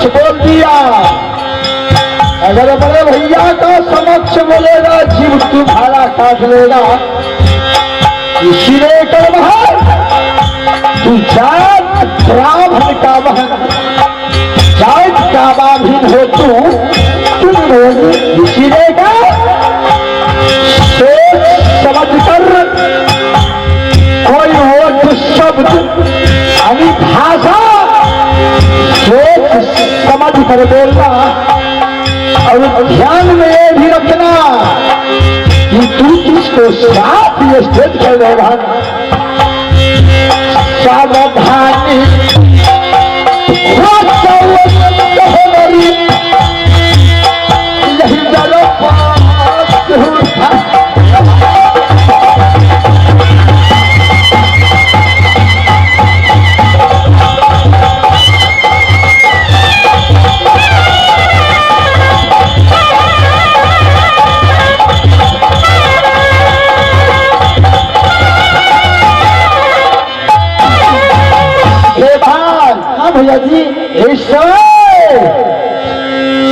बोल दिया। अगर बड़े भैया का समक्ष बोलेगा जीव तुम्हारा काट लेगा। इसीलिए कर बहन तू जात ब्राह्मण का बहन जात का बाभिन हो तुम बोली। इसीलिए का सोच समझ कर कोई हो दुशब्द यानी भाषा सोच समझ कर बोलना। और ध्यान में ये भी रखना कि तू किसको साथ ये स्टेज कर देगा। सावधानी यही चलो भैया जी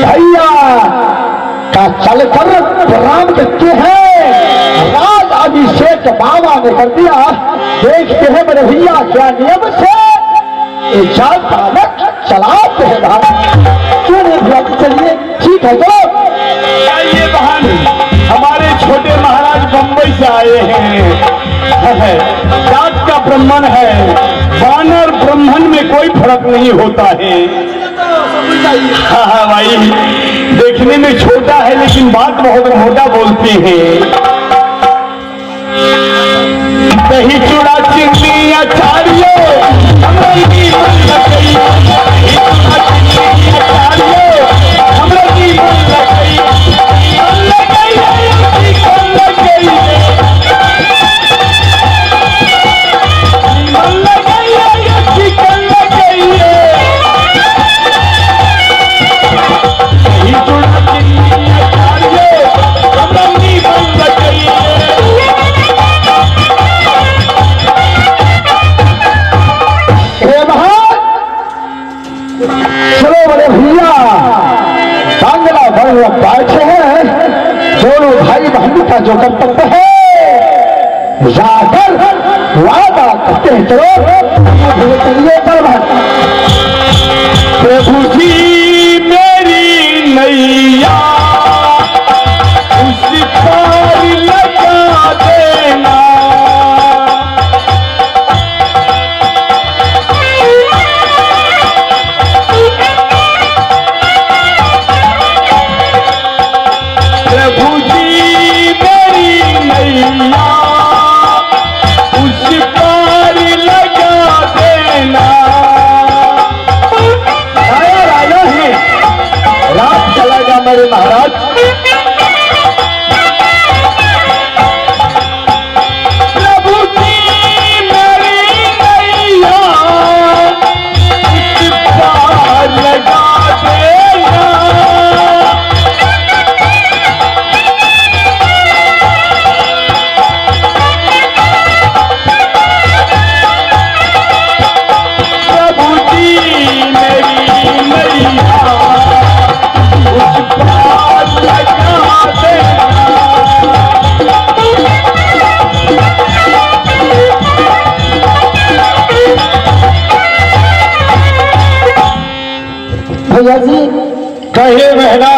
भैया का चलकर प्रणाम करते हैं। राज अभिषेक बाबा ने कर दिया। देखते हैं मेरे भैया क्या नियम से चलाते हैं। क्यों नहीं भैया चलिए ठीक है। तो ये बहन हमारे छोटे महाराज बंबई से आए हैं। जात का ब्राह्मण है। वानर ब्राह्मण में कोई फर्क नहीं होता है। हाँ भाई देखने में छोटा है लेकिन बात बहुत मोटा बोलते हैं। दही चूड़ा चिंनी अचारियो बैठे हैं। दोनों भाई बहन का जो कर्तव्य है जाकर वादा करते हैं। चलो चलिए प्रभु जी मेरी नैया उस पार लगा देना। प्रभु जी मेरी नैया उस पार लगा देना। आया राजा है रात चलेगा मेरे महाराज। प्रभु जी मेरी नैया उस पार लगा देना। भैया जी कहे बहना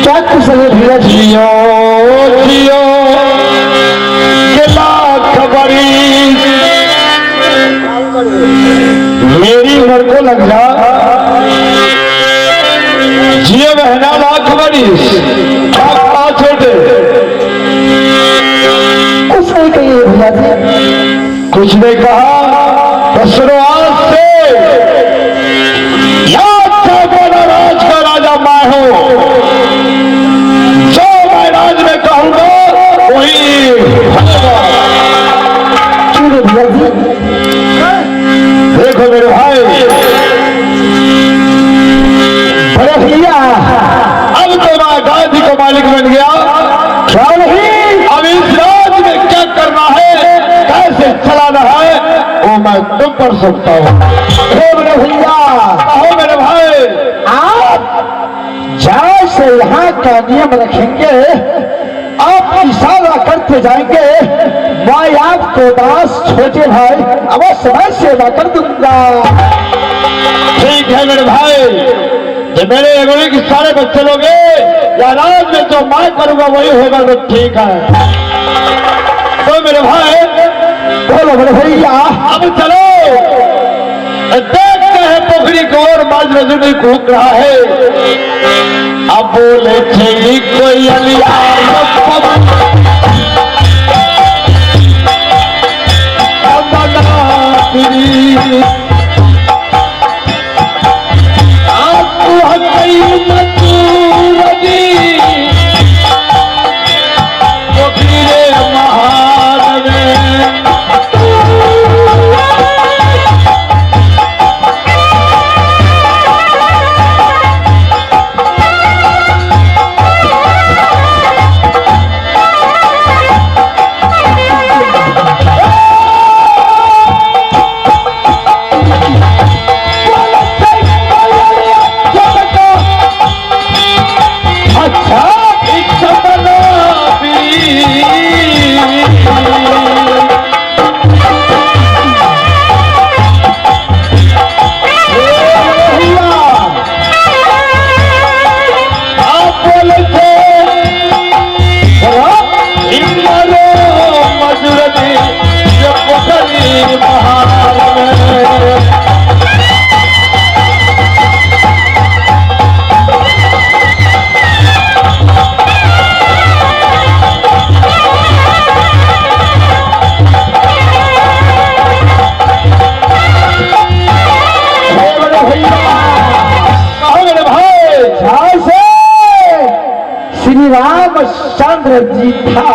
क्या कुशल भैया जियो जियो किला खबरी मेरी उम्र को लग जा। जियो बहना लाख खबरी छोटे कुछ नहीं कहिए भैया जी। कुछ ने कहा तो शुरुआत से राज का राजा मैं हूं। जो मैं राज में कहूंगा वही भैया जी। देखो मेरे भाई बड़े भैया अब तो मैं गांधी को मालिक बन गया। क्या नहीं अब इस राज में क्या करना है कैसे चलाना है वो मैं तुम कर सकता हूं। बड़े भैया नियम रखेंगे, आप इशारा करते जाएंगे, मैं आपको दास छोटे भाई अवश्य मैं सेवा कर दूंगा। ठीक है मेरे भाई, जब मेरे अगले के सारे बच्चे लोग या राज में जो मैं करूंगा वही होगा तो ठीक है। तो मेरे भाई बोलो बड़े भैया, अब चलो देखते हैं पोखरी को और माज रजनी कूक रहा है। अब बोले छेगी कोई अलिया रामचंद्र जी था,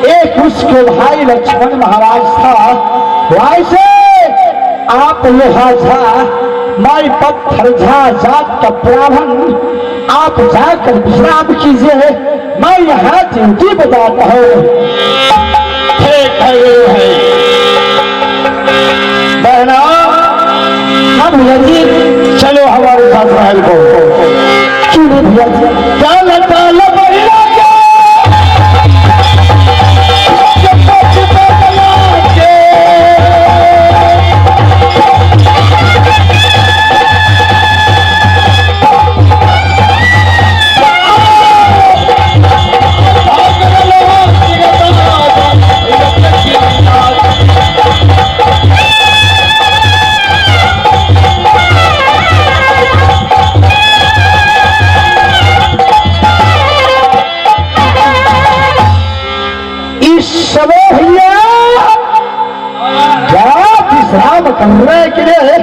एक उसके भाई लक्ष्मण महाराज था। वैसे आप लिहाजा माई पत्थर झा जात का ब्राह्मण, आप जाकर विश्राम कीजिए, मैं यहाँ ड्यूटी बताता हूँ। ठीक है बहना, हम यदि चलो हमारे साथ महल को। क्यों नहीं भैया जी? चल चल भैया विश्राम करने के लिए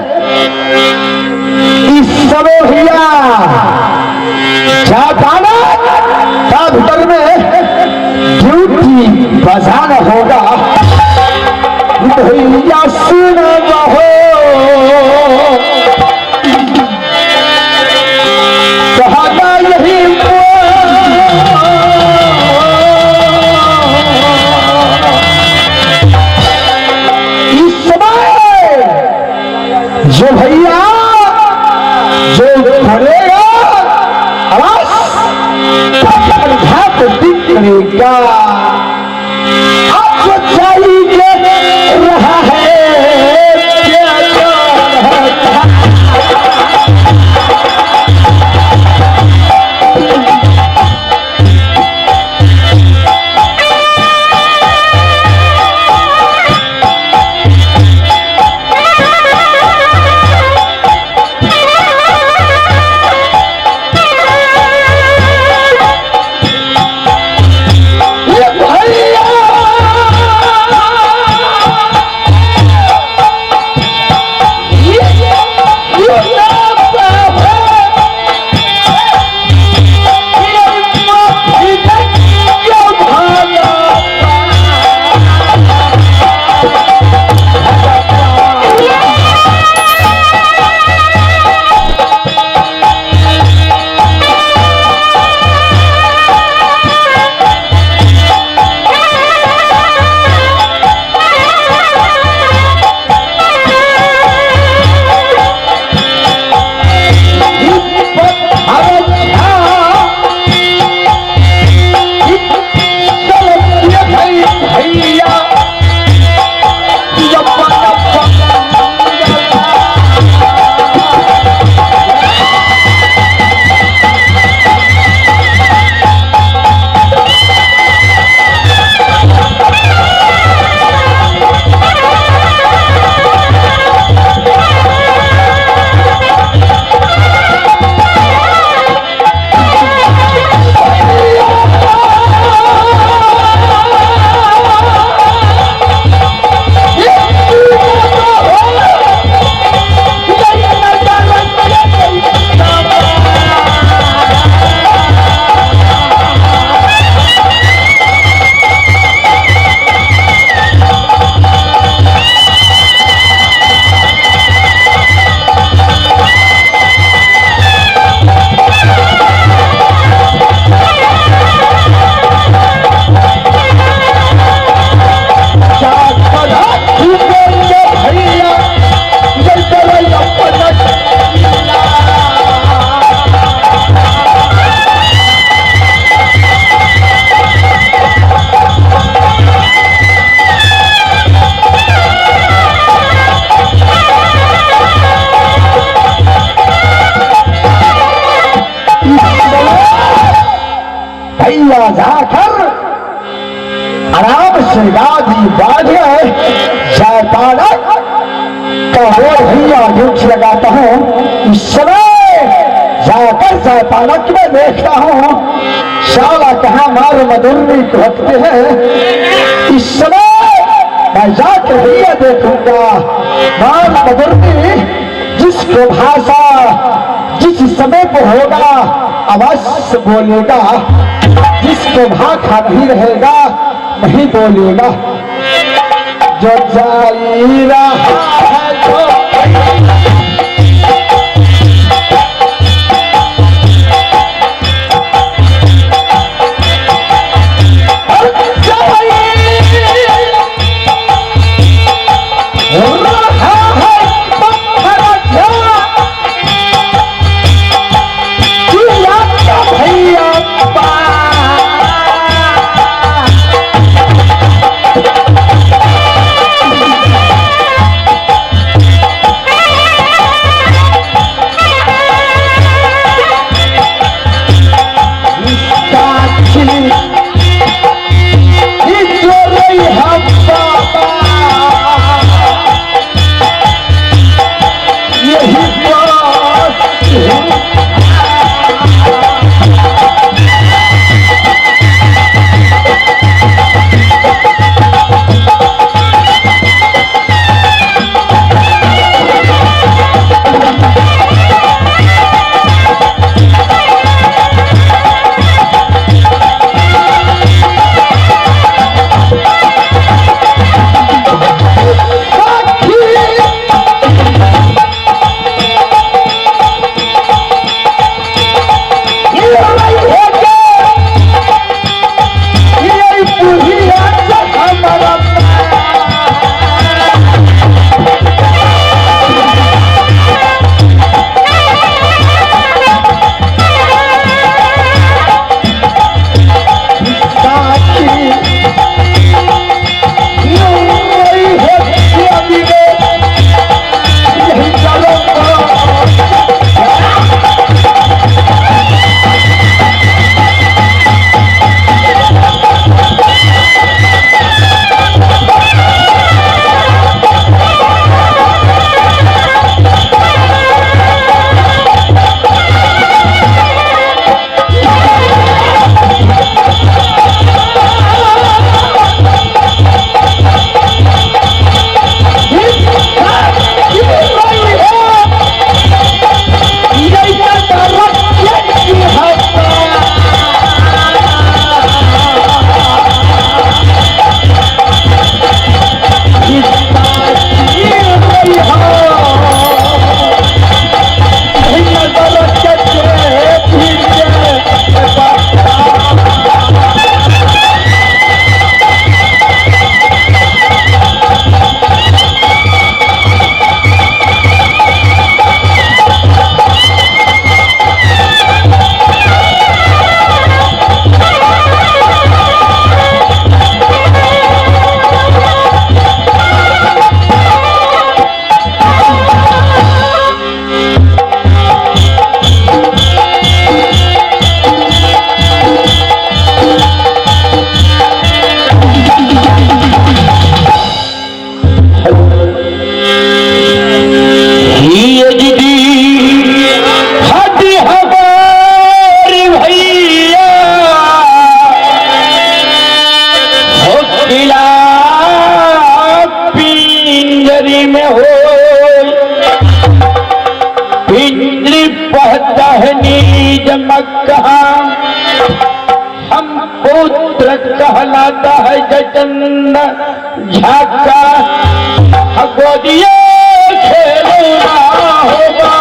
इस समय भैया जापाना का भीतर में ड्यूटी बजाना होगा। भैया सुन रहो, कहना यही जो भैया जो करेगा तो दिख करेगा। आपको चाहिए रहा है जाकर आराम से गादी बांध गए। जयपालक का और भैया ड्यूटी लगाता हूँ। इस समय जाकर जयपालक में देखता हूँ शाला कहाँ मार मधुर्मी कहते हैं। इस समय मैं जाकर भैया देखूंगा मार मधुर्मी जिसको भाषा जिस समय को होगा अवश्य बोलेगा, जिसको भाषा नहीं रहेगा नहीं बोलेगा। जो जाई रहा है जो हम पुत्र कहलाता है जचन झाका गोदिए खेलना होगा।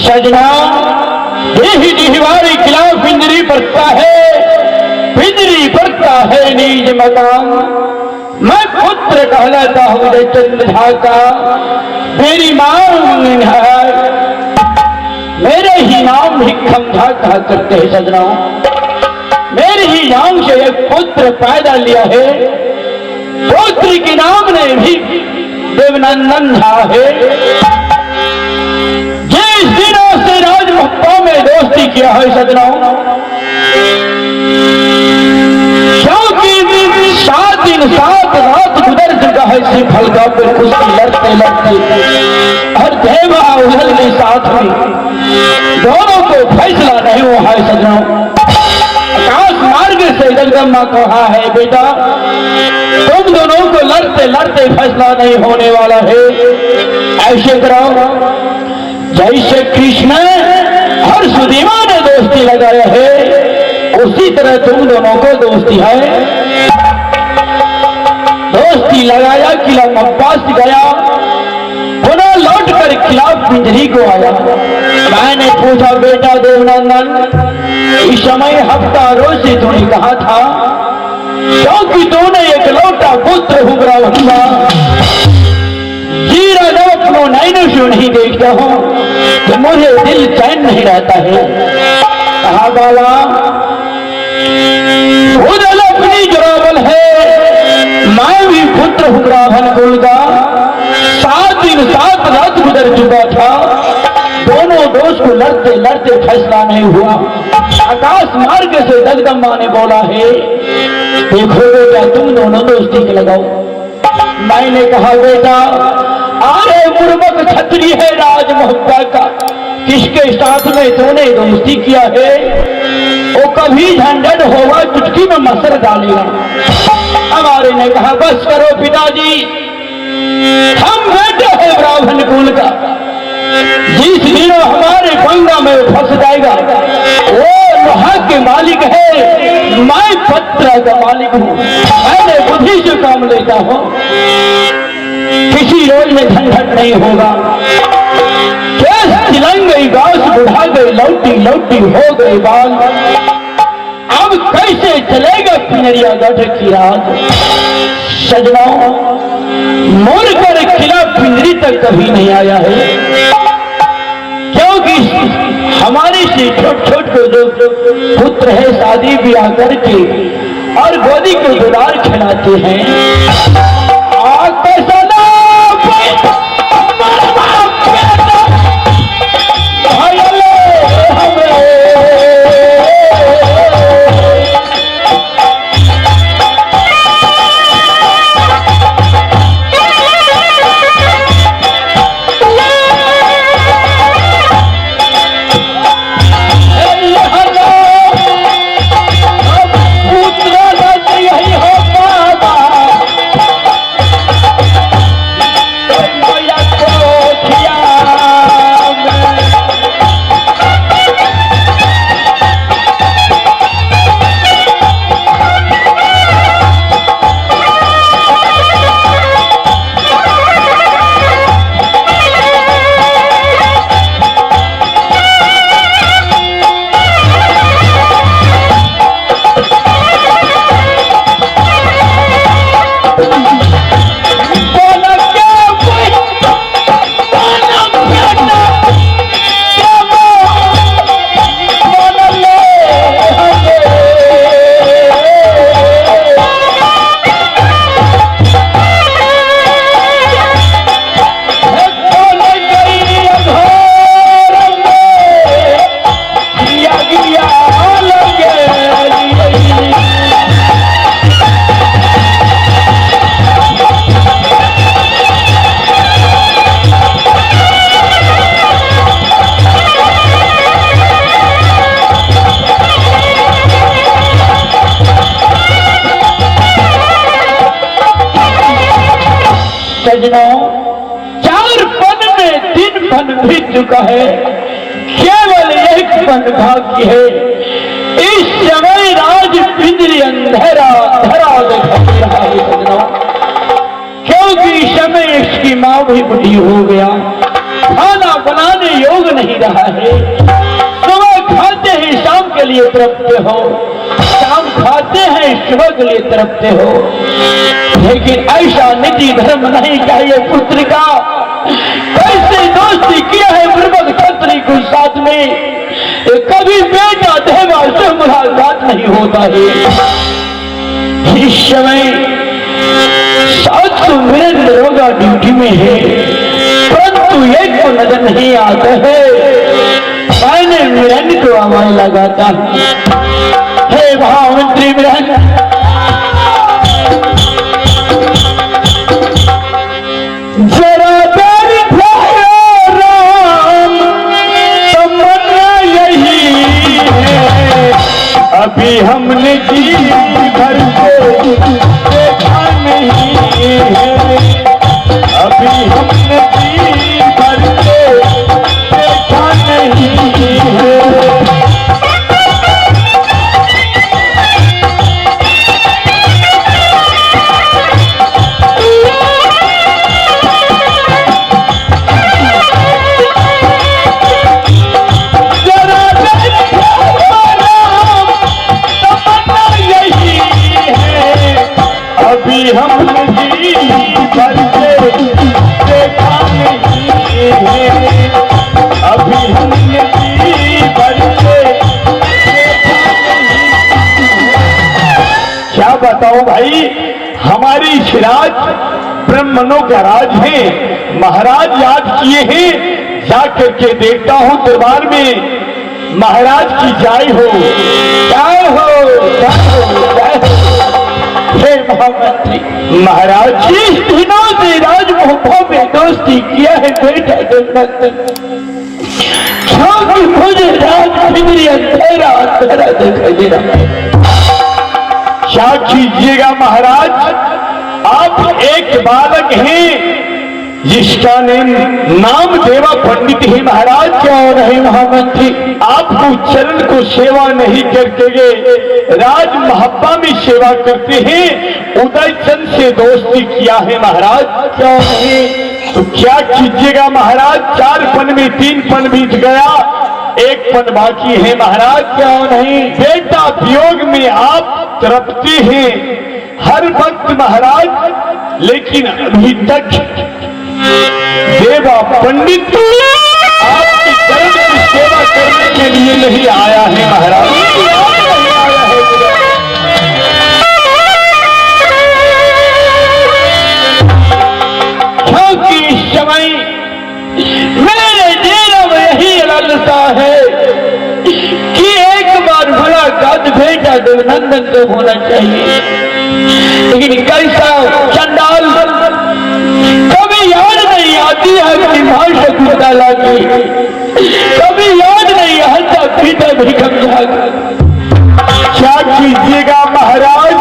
सजना यही निहवारी खिलाफ पिंजरी पड़ता है, पिंजरी पड़ता है नीज मकान। मैं पुत्र कहलाता हूँ चंद्रधा का, मेरी मांग है, मेरे ही नाम भिक्षमधा कहा करते हैं सजना। मेरे ही नाम से एक पुत्र पैदा लिया है, पुत्र के नाम ने भी देवनंदन था है। जिस दिनों से राजमहल में दोस्ती किया है सजना, क्योंकि 7 दिन 7 रात गुजर चुका है श्रीफलका पे कुश्ती लड़ते लड़ते, हर देवा उधर के साथ में दोनों को फैसला नहीं हुआ है सजना। आकाश मार्ग से जगदम्बा कहा है बेटा तुम दोनों को लड़ते लड़ते फैसला नहीं होने वाला है, ऐसे करो जैसे कृष्ण हर सुदेवा ने दोस्ती लगाया है उसी तरह तुम दोनों को दोस्ती है। दोस्ती लगाया, किला पास गया, पुनः लौट कर खिलाफ पिंजरी को आया। मैंने पूछा बेटा देवनंदन इस समय हफ्ता रोज से तूने कहा था, क्योंकि तूने एक लौटा पुत्र हुबरा हुआ जीरा जब अपनो नैनों से नहीं देखता हूं तो मुझे दिल चैन नहीं रहता है। कहा बाला उदल अपनी जोरावल है, मैं भी पुत्र हुबराभन कुल का, 7 दिन 7 रात गुजर चुका था, दोनों दोस्त को लड़ते लड़ते फैसला नहीं हुआ। आकाश मार्ग से जगदम्बा ने बोला है देखो बेटा तुम दोनों दोस्ती के लगाओ। मैंने कहा बेटा अरे मूर्ख छत्री है राजमहल का, किसके साथ में तूने दोस्ती किया है, वो कभी झंझट होगा चुटकी में मसर डालेगा। हमारे ने कहा बस करो पिताजी, हम बेटे हैं ब्राह्मण कुल का, जिस दिन हमारे गंगा में फंस जाएगा वो लोहा के मालिक है, मैं पत्र का मालिक हूँ, मैंने बुद्धि से काम लेता हूँ, किसी रोज में झंझट नहीं होगा। केस चिलंग गई, बास बुढ़ा गई, लौटी लौटी हो गई बाल, अब कैसे चलेगा पिंजरिया गढ़ की रात। सजनाओं मोर कर खिलाफ पिंजरी तक कभी नहीं आया है, क्योंकि हमारे से छोट छोट को जो पुत्र है शादी ब्याह करके और गोदी को दुलार खिलाते हैं। सजनों 4 पन में 3 पन बीत चुका है, केवल 1 पन बाकी है। इस समय राज पिंजरी अंधेरा धरा दिखाई रहा है सजनों, क्योंकि इस समय इसकी माँ भी बुढ़ी हो गया, खाना बनाने योग नहीं रहा है। लिए तड़पते हो, शाम खाते हैं सुबह के लिए तड़पते हो, लेकिन ऐसा निजी धर्म नहीं चाहिए पुत्र का। कैसे दोस्ती किया है ब्रह्म क्षत्रिय के साथ में, कभी बेटा देवा से मुलाकात नहीं होता है। इस समय 7 मिनट दरोगा ड्यूटी में है, परंतु एक को नजर नहीं आता है। मैंने मिरन को आवाज लगाता हूँ, हे महामंत्री मिरन, जरा देर ठहरो राम, तमन्ना यही है, अभी हमने जी भर के देखा नहीं है, अभी हमने जी भर के देखा नहीं है। अभी हमने जी भर के देखा नहीं है, अभी हमने जी भर के देखा नहीं है। क्या बताओ भाई, हमारी इस राज ब्राह्मणों का राज है, महाराज याद किए हैं, जा करके देखता हूँ दरबार में। महाराज की जय हो, जय हो, जय हो, जय हो। हे महामंत्री, महाराज जिस दिनों से राजमहलों में दोस्ती किया है बेटा देवनंदन, क्योंकि मुझे राज फिर अंधेरा अंधेरा दिखाई दे रहा है। क्या कीजिएगा महाराज, आप एक बालक हैं जिसका नाम देवा पंडित है महाराज। क्यों नहीं महामंत्री, आपको चरण को सेवा नहीं करते गए, राज महब्बा में सेवा करते हैं, उदय चंद से दोस्ती किया है महाराज। क्यों नहीं, तो क्या कीजिएगा महाराज, 4 पन में 3 पन बीत गया, 1 पन बाकी है महाराज। क्यों नहीं, बेटा वियोग में आप तड़पते हैं हर वक्त महाराज, लेकिन अभी तक देवा पंडित आपके चरण की सेवा करने के लिए नहीं आया है महाराज। क्योंकि इस समय मेरे दिल में यही लालसा है कि एक बार मुलाकात बेटा देवनंदन को होना चाहिए, लेकिन कैसा चंडाल कभी याद नहीं आती है कि भाषा कुदाला की, कभी याद नहीं आता पीता भी कमजा। क्या कीजिएगा महाराज,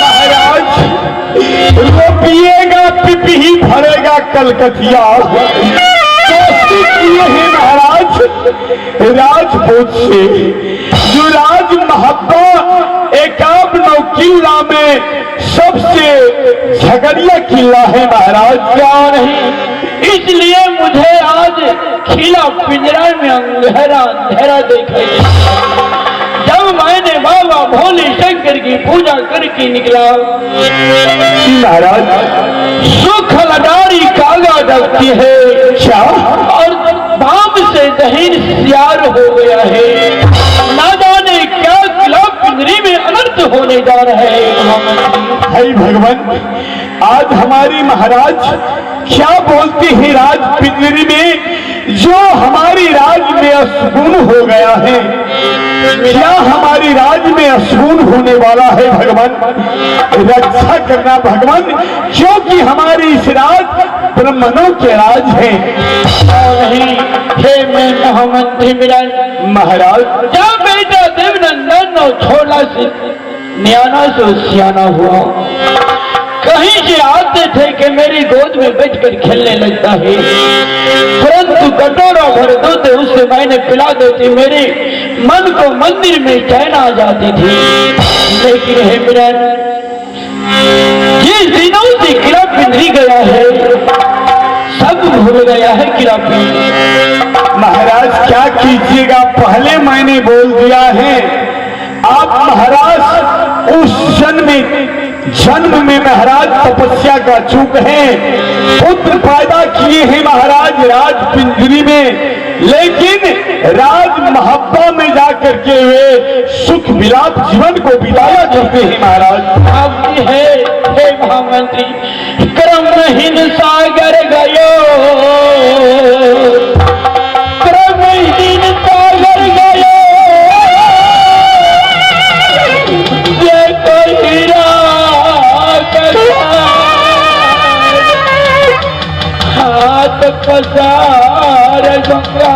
महाराज वो पिएगा पिपी ही भरेगा कलकतिया, दोस्ती किए हैं महाराज राजपूत से, जो राज महब्बा एकाबनौ किला में सबसे झगड़िया किला है महाराज। क्या नहीं, इसलिए मुझे आज खिला पिंजरा में अंधेरा अंधेरा दिखाई। जब मैंने बाबा भोले शंकर की पूजा करके निकला महाराज, सुख लडारी कागा डलती है क्या, और बाप से दहीन सियार हो गया है, ना जाने क्या किला पिंजरी में अनर्थ होने जा रहा है। हे भगवान, आज हमारी महाराज क्या बोलती है राज पिंजरी में, जो हमारी राज में असगुन हो गया है, क्या हमारी राज में असगुन होने वाला है भगवान, रक्षा करना भगवान, क्योंकि हमारी इस राज ब्राह्मणों के राज है। नहीं, हे मैं महामंत्री मिलन महाराज, जब बेटा देवनंदन और छोला से न्याना से सियाना हुआ, कहीं से आते थे कि मेरी गोद में बैठकर खेलने लगता है, परंतु कटोरा भर दूध उससे मैंने पिला देती, मेरे मन को मंदिर में चैन आ जाती थी। लेकिन हे मिलन, जिस दिनों से किला पिंजरी गया है, सब भूल गया है किला पिंजरी। महाराज क्या कीजिएगा, पहले मैंने बोल दिया है। आप महाराज उस जन्म में महाराज तपस्या का चूक है, पुत्र पैदा किए हैं महाराज राज पिंजरी में, लेकिन राज महब्बा में जाकर के वे सुख विलाप जीवन को बिताया करते हैं महाराज। आपकी हे महामंत्री, क्रमहीन सागर गयो, क्रमहीन सागर गयो, ये कोई हीरा हाथ पसार गंगा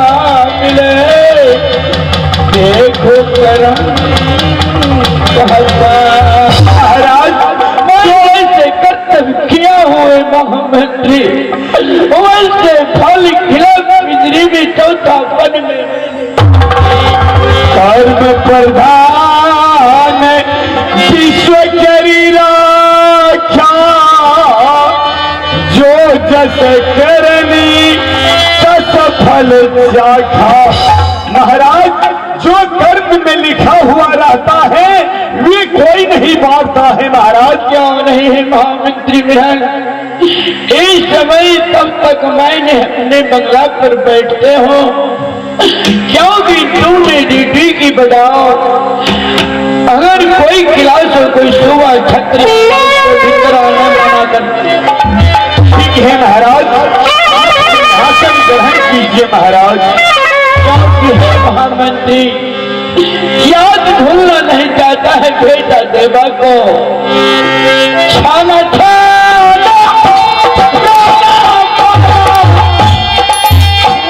मिले, देखो करम महाराज वैसे कर्तव्य किया हुए महामंत्री, वैसे फल खिला बिजली में चौथा पन में कर्म प्रधान विश्व करी राख्या, जो जस करनी तस फल चाखा। महाराज जो कर्म में लिखा हुआ रहता है वे कोई नहीं बांटता है महाराज। क्यों नहीं है महामंत्री महल, इस समय तब तक मैंने अपने बंगला पर बैठते हो, क्योंकि तुमने ड्यूटी की बढ़ाओ। अगर कोई गिलास हो, कोई सुबह छत्री भीतर आना मना करते। ठीक है महाराज, आसन ग्रहण कीजिए महाराज। महामंत्री याद भूलना नहीं चाहता है बेटा देवा को, छाना छा